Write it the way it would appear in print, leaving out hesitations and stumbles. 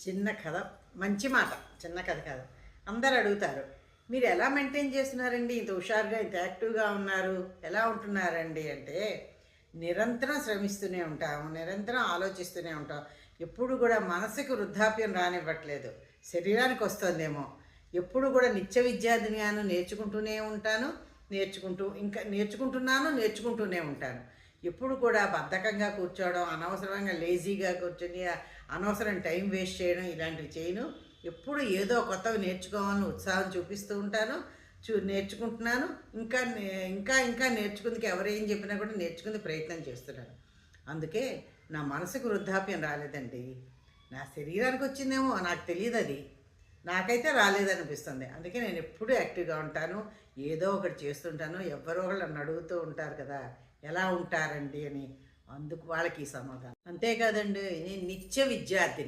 చిన్న కథ, మంచి మాట. చిన్న కథ కాదు. అందరూ అడుగుతారు, మీరు ఎలా మెయింటైన్ చేస్తున్నారండి, ఇంత హుషారుగా ఇంత యాక్టివ్గా ఉన్నారు, ఎలా ఉంటున్నారండి అంటే, నిరంతరం శ్రమిస్తూనే ఉంటాము, నిరంతరం ఆలోచిస్తూనే ఉంటాం. ఎప్పుడు కూడా మనసుకు వృద్ధాప్యం రానివ్వట్లేదు. శరీరానికి వస్తుందేమో. ఎప్పుడు కూడా నిత్య విద్యార్థినిగాను నేర్చుకుంటూనే ఉంటాను, నేర్చుకుంటూనే ఉంటాను. ఎప్పుడు కూడా బద్ధకంగా కూర్చోవడం, అనవసరంగా లేజీగా కూర్చొని అనవసరం టైం వేస్ట్ చేయడం ఇలాంటివి చేయను. ఎప్పుడు ఏదో కొత్తవి నేర్చుకోవాలని ఉత్సాహం చూపిస్తూ ఉంటాను. నేర్చుకుంటున్నాను. ఇంకా నేర్చుకుందుకు ఎవరేం చెప్పినా కూడా నేర్చుకునే ప్రయత్నం చేస్తున్నాను. అందుకే నా మనసుకు వృద్ధాప్యం రాలేదండి. నా శరీరానికి వచ్చిందేమో నాకు తెలియదు అది. నాకైతే రాలేదనిపిస్తుంది. అందుకే నేను ఎప్పుడూ యాక్టివ్గా ఉంటాను. ఏదో ఒకటి చేస్తుంటాను. ఎవరో ఒకళ్ళు నన్ను అడుగుతూ ఉంటారు కదా, ఎలా ఉంటారండి అని. అందుకు వాళ్ళకి ఈ సమాధానం. అంతేకాదండి, నేను నిత్య విద్యార్థిని.